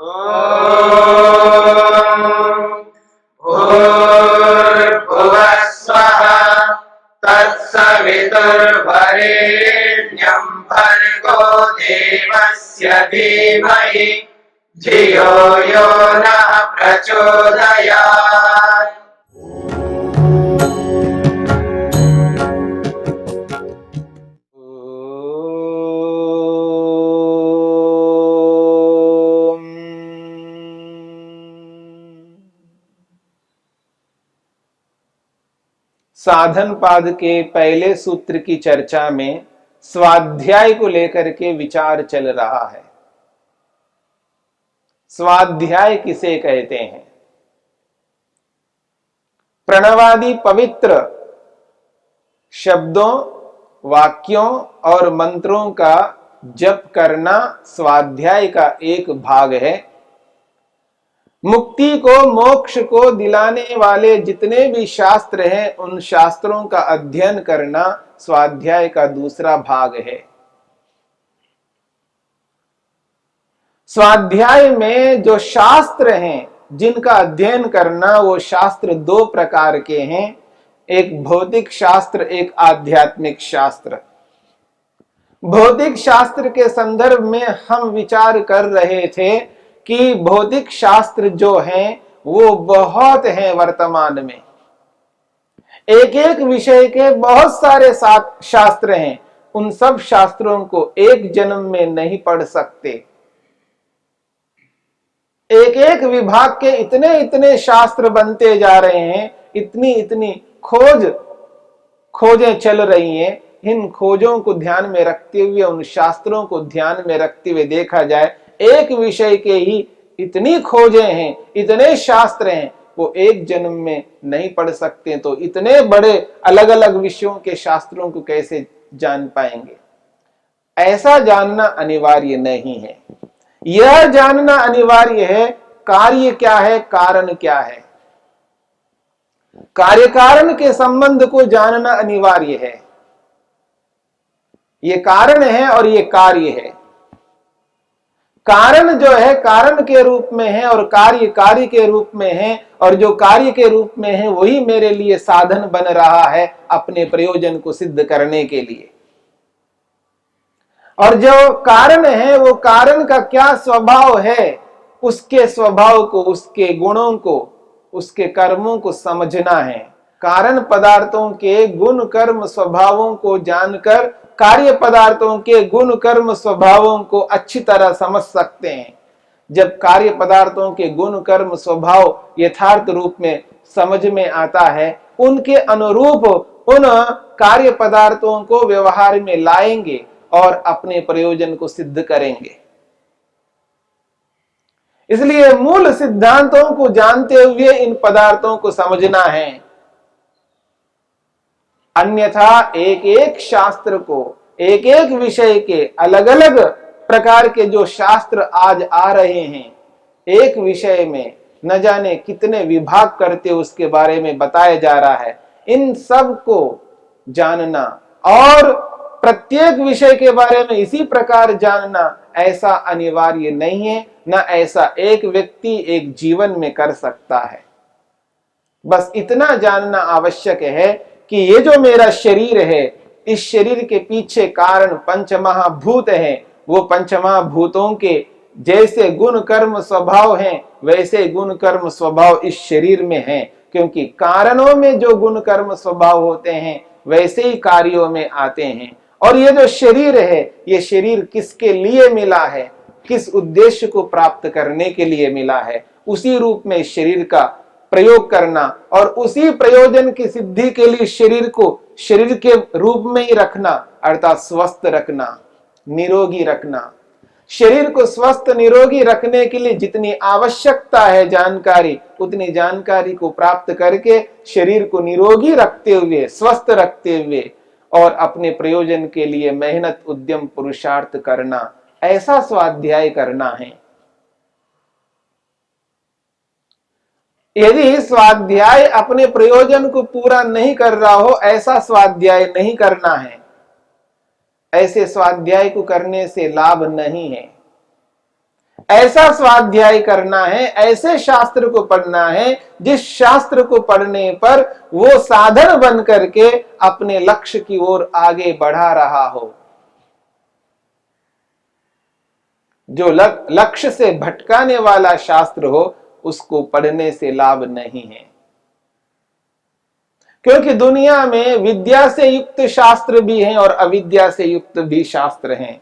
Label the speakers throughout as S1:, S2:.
S1: भूर्भुवः स्वः तत्सवितुर्वरेण्यं भर्गो देवस्य धीमहि धियो यो नः प्रचोदयात्।
S2: साधन पाद के पहले सूत्र की चर्चा में स्वाध्याय को लेकर के विचार चल रहा है। स्वाध्याय किसे कहते हैं? प्रणवादि पवित्र शब्दों, वाक्यों और मंत्रों का जप करना स्वाध्याय का एक भाग है। मुक्ति को, मोक्ष को दिलाने वाले जितने भी शास्त्र हैं, उन शास्त्रों का अध्ययन करना स्वाध्याय का दूसरा भाग है। स्वाध्याय में जो शास्त्र हैं जिनका अध्ययन करना, वो शास्त्र दो प्रकार के हैं, एक भौतिक शास्त्र, एक आध्यात्मिक शास्त्र। भौतिक शास्त्र के संदर्भ में हम विचार कर रहे थे कि भौतिक शास्त्र जो हैं वो बहुत हैं वर्तमान में। एक एक विषय के बहुत सारे शास्त्र हैं। उन सब शास्त्रों को एक जन्म में नहीं पढ़ सकते। एक एक विभाग के इतने इतने शास्त्र बनते जा रहे हैं, इतनी इतनी खोजें चल रही हैं। इन खोजों को ध्यान में रखते हुए, उन शास्त्रों को ध्यान में रखते हुए देखा जाए, एक विषय के ही इतनी खोजें हैं, इतने शास्त्र हैं, वो एक जन्म में नहीं पढ़ सकते। तो इतने बड़े अलग अलग विषयों के शास्त्रों को कैसे जान पाएंगे? ऐसा जानना अनिवार्य नहीं है। यह जानना अनिवार्य है कार्य क्या है, कारण क्या है। कार्य कारण के संबंध को जानना अनिवार्य है। ये कारण है और ये कार्य है। कारण जो है कारण के रूप में है और कार्य कार्य के रूप में है, और जो कार्य के रूप में है वही मेरे लिए साधन बन रहा है अपने प्रयोजन को सिद्ध करने के लिए। और जो कारण है वो कारण का क्या स्वभाव है, उसके स्वभाव को, उसके गुणों को, उसके कर्मों को समझना है। कारण पदार्थों के गुण कर्म स्वभावों को जानकर कार्य पदार्थों के गुण कर्म स्वभावों को अच्छी तरह समझ सकते हैं। जब कार्य पदार्थों के गुण कर्म स्वभाव यथार्थ रूप में समझ में आता है, उनके अनुरूप उन कार्य पदार्थों को व्यवहार में लाएंगे और अपने प्रयोजन को सिद्ध करेंगे। इसलिए मूल सिद्धांतों को जानते हुए इन पदार्थों को समझना है। अन्यथा एक एक शास्त्र को, एक एक विषय के अलग अलग प्रकार के जो शास्त्र आज आ रहे हैं, एक विषय में न जाने कितने विभाग करते उसके बारे में बताया जा रहा है। इन सब को जानना और प्रत्येक विषय के बारे में इसी प्रकार जानना ऐसा अनिवार्य नहीं है, न ऐसा एक व्यक्ति एक जीवन में कर सकता है। बस इतना जानना आवश्यक है कि ये जो मेरा शरीर है, इस शरीर के पीछे कारण पंचमहाभूत हैं। वो पंचमहाभूतों के जैसे गुण कर्म स्वभाव हैं, वैसे गुण कर्म स्वभाव इस शरीर में हैं। क्योंकि कारणों में जो गुण कर्म स्वभाव होते हैं, वैसे ही कार्यों में आते हैं। और ये जो शरीर है, ये शरीर किसके लिए मिला है, किस उद्देश्य को प्राप्त करने के लिए मिला है, उसी रूप में शरीर का प्रयोग करना और उसी प्रयोजन की सिद्धि के लिए शरीर को शरीर के रूप में ही रखना, अर्थात स्वस्थ रखना, निरोगी रखना। शरीर को स्वस्थ निरोगी रखने के लिए जितनी आवश्यकता है जानकारी, उतनी जानकारी को प्राप्त करके शरीर को निरोगी रखते हुए, स्वस्थ रखते हुए और अपने प्रयोजन के लिए मेहनत, उद्यम, पुरुषार्थ करना, ऐसा स्वाध्याय करना है। यदि स्वाध्याय अपने प्रयोजन को पूरा नहीं कर रहा हो, ऐसा स्वाध्याय नहीं करना है। ऐसे स्वाध्याय को करने से लाभ नहीं है। ऐसा स्वाध्याय करना है, ऐसे शास्त्र को पढ़ना है जिस शास्त्र को पढ़ने पर वो साधन बन करके अपने लक्ष्य की ओर आगे बढ़ा रहा हो। जो लक्ष्य से भटकाने वाला शास्त्र हो उसको पढ़ने से लाभ नहीं है, क्योंकि दुनिया में विद्या से युक्त शास्त्र भी हैं और अविद्या से युक्त भी शास्त्र हैं।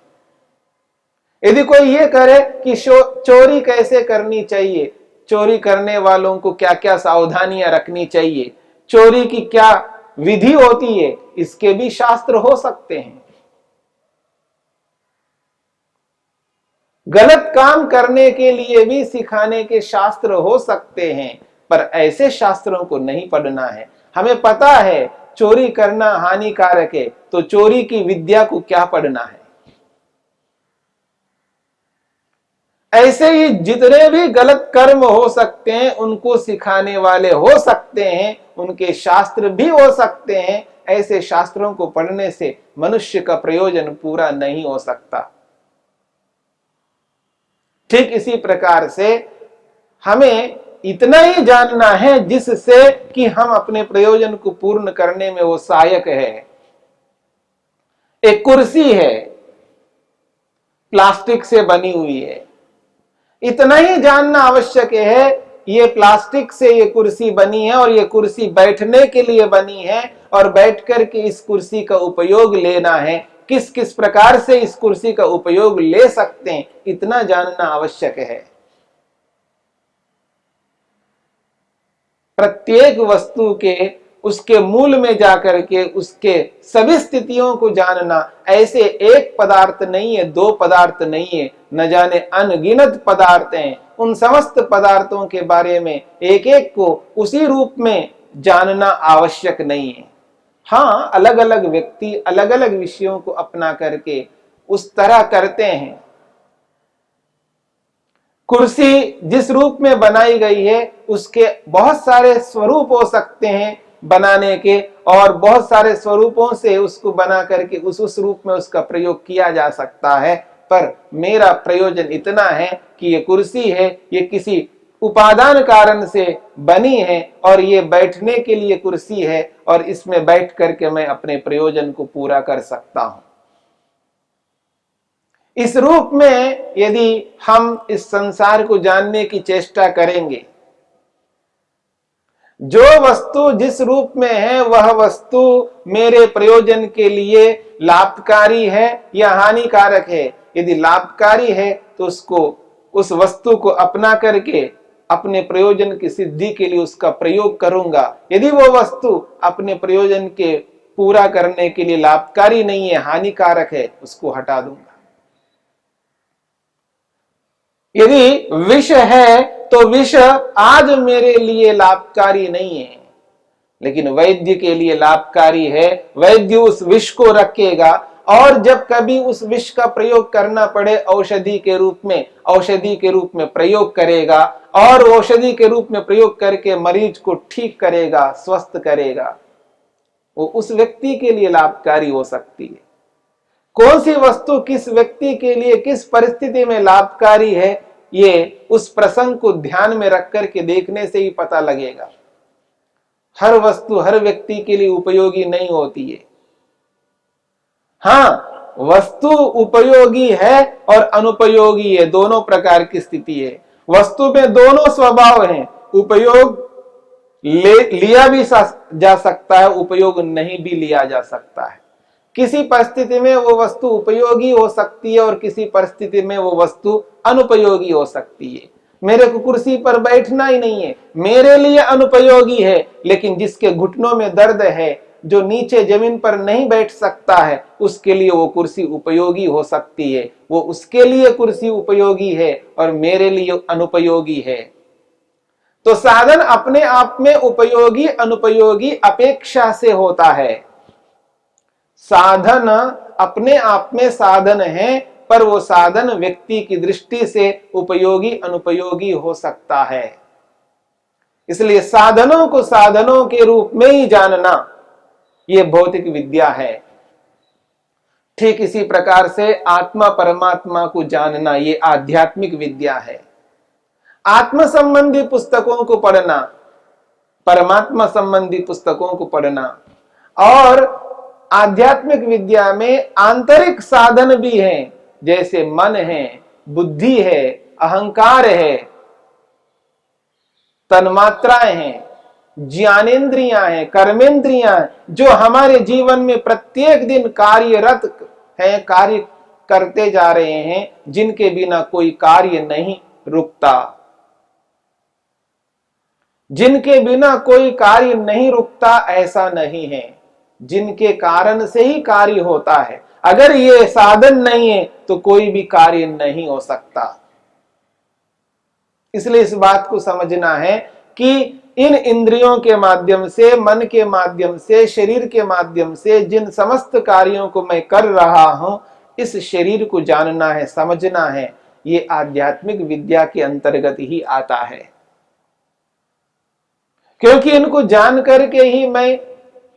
S2: यदि कोई ये करे कि चोरी कैसे करनी चाहिए, चोरी करने वालों को क्या क्या सावधानियां रखनी चाहिए, चोरी की क्या विधि होती है, इसके भी शास्त्र हो सकते हैं। गलत काम करने के लिए भी सिखाने के शास्त्र हो सकते हैं, पर ऐसे शास्त्रों को नहीं पढ़ना है। हमें पता है चोरी करना हानिकारक है, तो चोरी की विद्या को क्या पढ़ना है। ऐसे ही जितने भी गलत कर्म हो सकते हैं उनको सिखाने वाले हो सकते हैं, उनके शास्त्र भी हो सकते हैं। ऐसे शास्त्रों को पढ़ने से मनुष्य का प्रयोजन पूरा नहीं हो सकता। ठीक इसी प्रकार से हमें इतना ही जानना है जिससे कि हम अपने प्रयोजन को पूर्ण करने में वो सहायक है। एक कुर्सी है, प्लास्टिक से बनी हुई है, इतना ही जानना आवश्यक है ये प्लास्टिक से ये कुर्सी बनी है और ये कुर्सी बैठने के लिए बनी है, और बैठ करके इस कुर्सी का उपयोग लेना है। किस किस प्रकार से इस कुर्सी का उपयोग ले सकते हैं, इतना जानना आवश्यक है। प्रत्येक वस्तु के उसके मूल में जाकर के उसके सभी स्थितियों को जानना। ऐसे एक पदार्थ नहीं है, दो पदार्थ नहीं है, न जाने अनगिनत पदार्थ हैं। उन समस्त पदार्थों के बारे में एक एक को उसी रूप में जानना आवश्यक नहीं है। हाँ, अलग अलग व्यक्ति अलग अलग विषयों को अपना करके उस तरह करते हैं। कुर्सी जिस रूप में बनाई गई है उसके बहुत सारे स्वरूप हो सकते हैं बनाने के, और बहुत सारे स्वरूपों से उसको बना करके उस रूप में उसका प्रयोग किया जा सकता है। पर मेरा प्रयोजन इतना है कि ये कुर्सी है, ये किसी उपादान कारण से बनी है और ये बैठने के लिए कुर्सी है, और इसमें बैठ करके मैं अपने प्रयोजन को पूरा कर सकता हूं। इस रूप में यदि हम इस संसार को जानने की चेष्टा करेंगे, जो वस्तु जिस रूप में है वह वस्तु मेरे प्रयोजन के लिए लाभकारी है या हानिकारक है। यदि लाभकारी है तो उसको उस वस्तु को अपना करके अपने प्रयोजन की सिद्धि के लिए उसका प्रयोग करूंगा। यदि वो वस्तु अपने प्रयोजन के पूरा करने के लिए लाभकारी नहीं है, हानिकारक है, उसको हटा दूंगा। यदि विष है तो विष आज मेरे लिए लाभकारी नहीं है, लेकिन वैद्य के लिए लाभकारी है। वैद्य उस विष को रखेगा, और जब कभी उस विष का प्रयोग करना पड़े औषधि के रूप में प्रयोग करेगा, और औषधि के रूप में प्रयोग करके मरीज को ठीक करेगा, स्वस्थ करेगा। वो उस व्यक्ति के लिए लाभकारी हो सकती है। कौन सी वस्तु किस व्यक्ति के लिए किस परिस्थिति में लाभकारी है, ये उस प्रसंग को ध्यान में रख करके देखने से ही पता लगेगा। हर वस्तु हर व्यक्ति के लिए उपयोगी नहीं होती है। हाँ, वस्तु उपयोगी है और अनुपयोगी है, दोनों प्रकार की स्थिति है। वस्तु में दोनों स्वभाव हैं, उपयोग लिया भी जा सकता है, उपयोग नहीं भी लिया जा सकता है। किसी परिस्थिति में वो वस्तु उपयोगी हो सकती है और किसी परिस्थिति में वो वस्तु अनुपयोगी हो सकती है। मेरे को कुर्सी पर बैठना ही नहीं है, मेरे लिए अनुपयोगी है, लेकिन जिसके घुटनों में दर्द है, जो नीचे जमीन पर नहीं बैठ सकता है, उसके लिए वो कुर्सी उपयोगी हो सकती है। वो उसके लिए कुर्सी उपयोगी है और मेरे लिए अनुपयोगी है। तो साधन अपने आप में उपयोगी अनुपयोगी अपेक्षा से होता है। साधन अपने आप में साधन है, पर वो साधन व्यक्ति की दृष्टि से उपयोगी अनुपयोगी हो सकता है। इसलिए साधनों को साधनों के रूप में ही जानना, ये भौतिक विद्या है। ठीक इसी प्रकार से आत्मा परमात्मा को जानना ये आध्यात्मिक विद्या है। आत्म संबंधी पुस्तकों को पढ़ना, परमात्मा संबंधी पुस्तकों को पढ़ना, और आध्यात्मिक विद्या में आंतरिक साधन भी हैं, जैसे मन है, बुद्धि है, अहंकार है, तन्मात्राएं हैं, ज्ञानेंद्रियां हैं, कर्मेंद्रियां हैं, जो हमारे जीवन में प्रत्येक दिन कार्यरत हैं, कार्य करते जा रहे हैं, जिनके बिना कोई कार्य नहीं रुकता, जिनके बिना कोई कार्य नहीं रुकता ऐसा नहीं है, जिनके कारण से ही कार्य होता है। अगर ये साधन नहीं है तो कोई भी कार्य नहीं हो सकता। इसलिए इस बात को समझना है कि इन इंद्रियों के माध्यम से, मन के माध्यम से, शरीर के माध्यम से जिन समस्त कार्यों को मैं कर रहा हूं, इस शरीर को जानना है, समझना है, ये आध्यात्मिक विद्या के अंतर्गत ही आता है। क्योंकि इनको जान करके ही मैं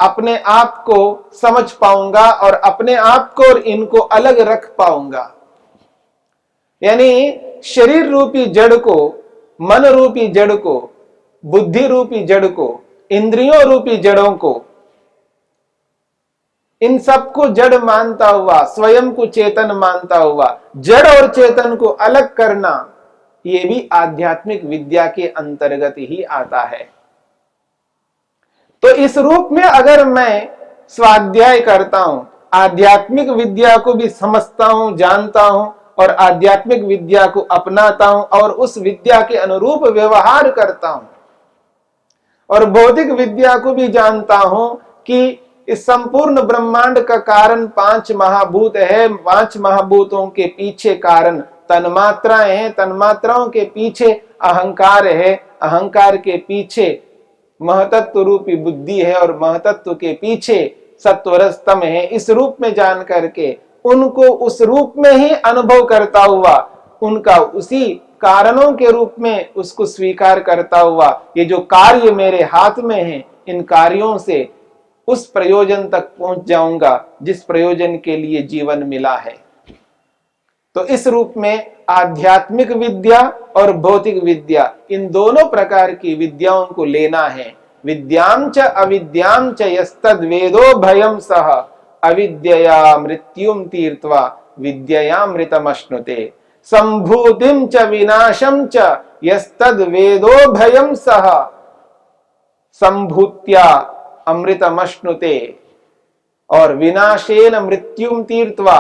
S2: अपने आप को समझ पाऊंगा और अपने आप को और इनको अलग रख पाऊंगा। यानी शरीर रूपी जड़ को, मन रूपी जड़ को, बुद्धि रूपी जड़ को, इंद्रियों रूपी जड़ों को, इन सबको जड़ मानता हुआ, स्वयं को चेतन मानता हुआ, जड़ और चेतन को अलग करना, ये भी आध्यात्मिक विद्या के अंतर्गत ही आता है। तो इस रूप में अगर मैं स्वाध्याय करता हूं, आध्यात्मिक विद्या को भी समझता हूं, जानता हूं और आध्यात्मिक विद्या को अपनाता हूं और उस विद्या के अनुरूप व्यवहार करता हूं, और भौतिक विद्या को भी जानता हूं कि इस संपूर्ण ब्रह्मांड का कारण 5 महाभूत है, 5 महाभूतों के पीछे कारण तन्मात्राएं हैं, तन्मात्राओं के पीछे अहंकार है, अहंकार के पीछे महतत्व रूपी बुद्धि है और महतत्व के पीछे सत्वरजतम है। इस रूप में जान करके उनको उस रूप में ही अनुभव करता हुआ, उनका उसी कारणों के रूप में उसको स्वीकार करता हुआ, ये जो कार्य मेरे हाथ में है, इन कार्यों से उस प्रयोजन तक पहुंच जाऊंगा जिस प्रयोजन के लिए जीवन मिला है। तो इस रूप में आध्यात्मिक विद्या और भौतिक विद्या, इन दोनों प्रकार की विद्याओं को लेना है। विद्यां च अविद्यां च यस्तद् वेदो भयं सह अविद्यया मृत्युम तीर्त्वा विद्ययामृतमश्नुते संभूतिं च विनाशं च यस्तद् वेदो भयं सह संभूत्या अमृतमश्नुते। और विनाशेन मृत्युम तीर्त्वा,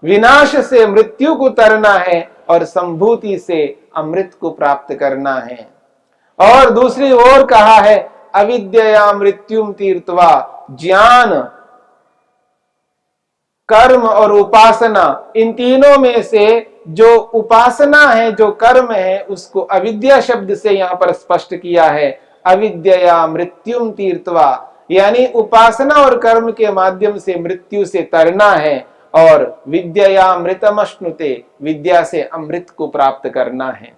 S2: विनाश से मृत्यु को तरना है और संभूति से अमृत को प्राप्त करना है। और दूसरी ओर कहा है अविद्या मृत्युम तीर्त्वा, ज्ञान, कर्म और उपासना, इन तीनों में से जो उपासना है, जो कर्म है, उसको अविद्या शब्द से यहां पर स्पष्ट किया है। अविद्या मृत्युम तीर्त्वा, यानी उपासना और कर्म के माध्यम से मृत्यु से तरना है, और विद्ययामृतमश्नुते, विद्या से अमृत को प्राप्त करना है।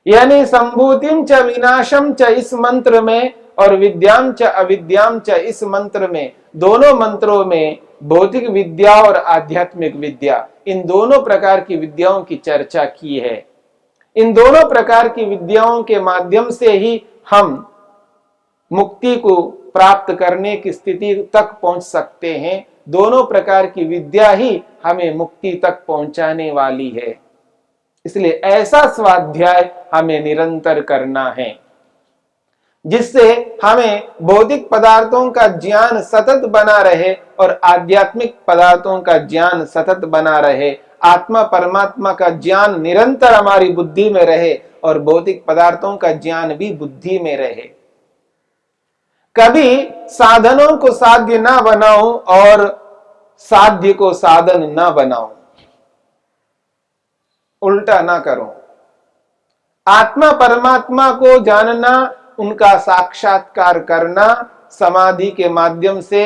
S2: यानी संभूतिम च विनाशम च इस मंत्र में और विद्याम च अविद्याम च इस मंत्र में, दोनों मंत्रों में भौतिक विद्या और आध्यात्मिक विद्या, इन दोनों प्रकार की विद्याओं की चर्चा की है। इन दोनों प्रकार की विद्याओं के माध्यम से ही हम मुक्ति को प्राप्त करने की स्थिति तक पहुंच सकते हैं। दोनों प्रकार की विद्या ही हमें मुक्ति तक पहुंचाने वाली है। इसलिए ऐसा स्वाध्याय हमें निरंतर करना है जिससे हमें भौतिक पदार्थों का ज्ञान सतत बना रहे और आध्यात्मिक पदार्थों का ज्ञान सतत बना रहे। आत्मा परमात्मा का ज्ञान निरंतर हमारी बुद्धि में रहे और भौतिक पदार्थों का ज्ञान भी बुद्धि में रहे। कभी साधनों को साध्य ना बनाऊं और साध्य को साधन ना बनाऊं, उल्टा ना करूं। आत्मा परमात्मा को जानना, उनका साक्षात्कार करना, समाधि के माध्यम से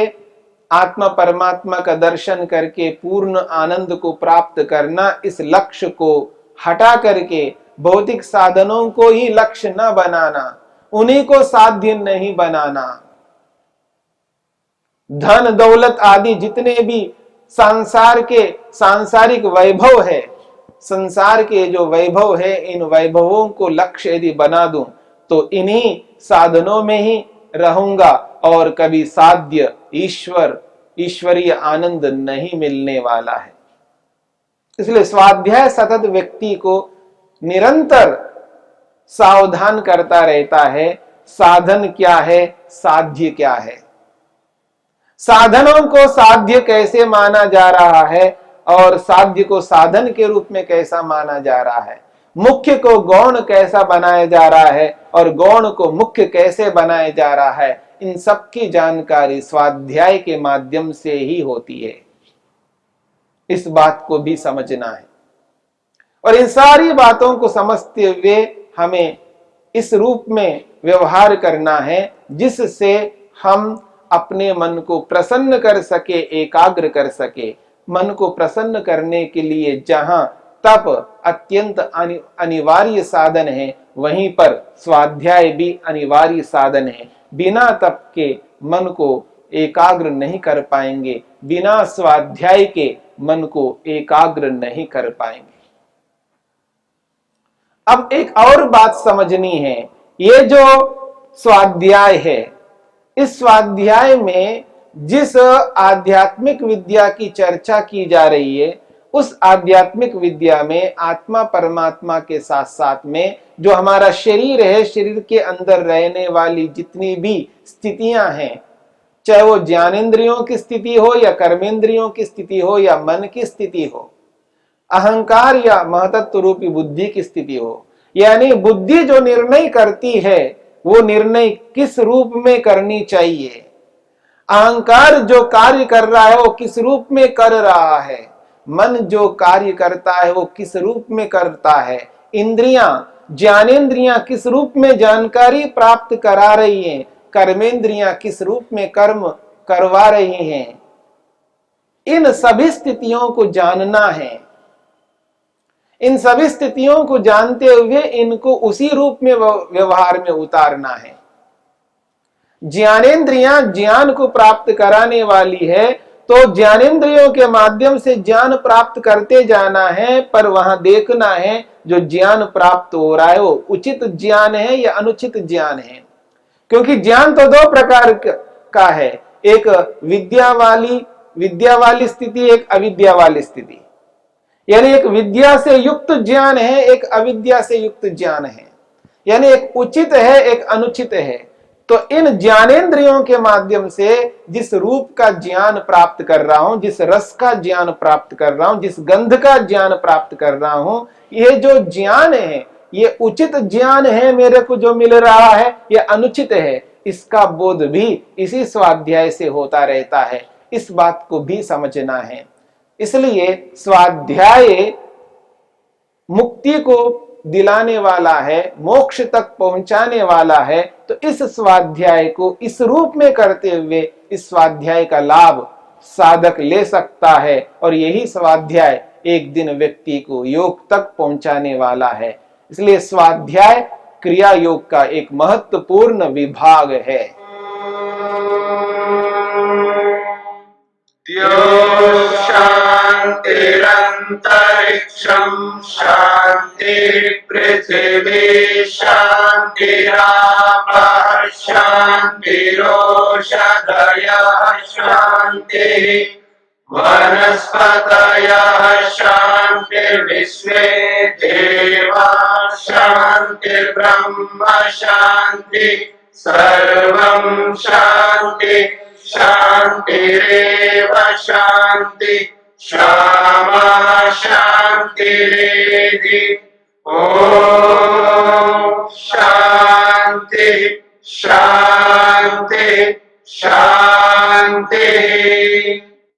S2: आत्मा परमात्मा का दर्शन करके पूर्ण आनंद को प्राप्त करना, इस लक्ष्य को हटा करके भौतिक साधनों को ही लक्ष्य न बनाना, उन्हीं को साध्य नहीं बनाना। धन दौलत आदि जितने भी संसार के सांसारिक वैभव है, संसार के जो वैभव है, इन वैभवों को लक्ष्य यदि बना दूं तो इन्हीं साधनों में ही रहूंगा और कभी साध्य ईश्वरीय आनंद नहीं मिलने वाला है। इसलिए स्वाध्याय सतत व्यक्ति को निरंतर सावधान करता रहता है। साधन क्या है, साध्य क्या है, साधनों को साध्य कैसे माना जा रहा है और साध्य को साधन के रूप में कैसा माना जा रहा है, मुख्य को गौण कैसा बनाया जा रहा है और गौण को मुख्य कैसे बनाया जा रहा है, इन सब की जानकारी स्वाध्याय के माध्यम से ही होती है। इस बात को भी समझना है और इन सारी बातों को समझते हुए हमें इस रूप में व्यवहार करना है जिससे हम अपने मन को प्रसन्न कर सके, एकाग्र कर सके। मन को प्रसन्न करने के लिए जहां तप अत्यंत अनिवार्य साधन है, वहीं पर स्वाध्याय भी अनिवार्य साधन है। बिना तप के मन को एकाग्र नहीं कर पाएंगे, बिना स्वाध्याय के मन को एकाग्र नहीं कर पाएंगे। अब एक और बात समझनी है, ये जो स्वाध्याय है, इस स्वाध्याय में जिस आध्यात्मिक विद्या की चर्चा की जा रही है, उस आध्यात्मिक विद्या में आत्मा परमात्मा के साथ साथ में जो हमारा शरीर है, शरीर के अंदर रहने वाली जितनी भी स्थितियां हैं, चाहे वो ज्ञानेंद्रियों की स्थिति हो या कर्मेंद्रियों की स्थिति हो या मन की स्थिति हो, अहंकार या महतत्व रूपी बुद्धि की स्थिति हो, यानी बुद्धि जो निर्णय करती है वो निर्णय किस रूप में करनी चाहिए, अहंकार जो कार्य कर रहा है वो किस रूप में कर रहा है, मन जो कार्य करता है वो किस रूप में करता है, इंद्रियां ज्ञानेंद्रियां किस रूप में जानकारी प्राप्त करा रही हैं, कर्मेंद्रियां किस रूप में कर्म करवा रही हैं, इन सभी स्थितियों को जानना है। इन सभी स्थितियों को जानते हुए इनको उसी रूप में व्यवहार में उतारना है। ज्ञानेंद्रियां ज्ञान को प्राप्त कराने वाली है, तो ज्ञानेंद्रियों के माध्यम से ज्ञान प्राप्त करते जाना है, पर वहां देखना है जो ज्ञान प्राप्त हो रहा है वो उचित ज्ञान है या अनुचित ज्ञान है। क्योंकि ज्ञान तो दो प्रकार का है, एक विद्या वाली स्थिति, एक अविद्या वाली स्थिति। यानी एक विद्या से युक्त ज्ञान है, एक अविद्या से युक्त ज्ञान है, यानी एक उचित है, एक अनुचित है। तो इन ज्ञानेंद्रियों के माध्यम से जिस रूप का ज्ञान प्राप्त कर रहा हूं, जिस रस का ज्ञान प्राप्त कर रहा हूं, जिस गंध का ज्ञान प्राप्त कर रहा हूं, ये जो ज्ञान है ये उचित ज्ञान है, मेरे को जो मिल रहा है ये अनुचित है, इसका बोध भी इसी स्वाध्याय से होता रहता है। इस बात को भी समझना है। इसलिए स्वाध्याय मुक्ति को दिलाने वाला है, मोक्ष तक पहुंचाने वाला है। तो इस स्वाध्याय को इस रूप में करते हुए इस स्वाध्याय का लाभ साधक ले सकता है और यही स्वाध्याय एक दिन व्यक्ति को योग तक पहुंचाने वाला है। इसलिए स्वाध्याय क्रिया योग का एक महत्वपूर्ण विभाग है।
S1: शांतिरंतरिक्षं शांति पृथिवी शांतिरापः शांतिरोषधयः शांतिः वनस्पतयः शांतिर्विश्वे देवाः शांतिर्ब्रह्म शांति सर्वं शांति शांतिरेव शांति क्षमा शांतिरेधि। ओम शांति शांति शांति।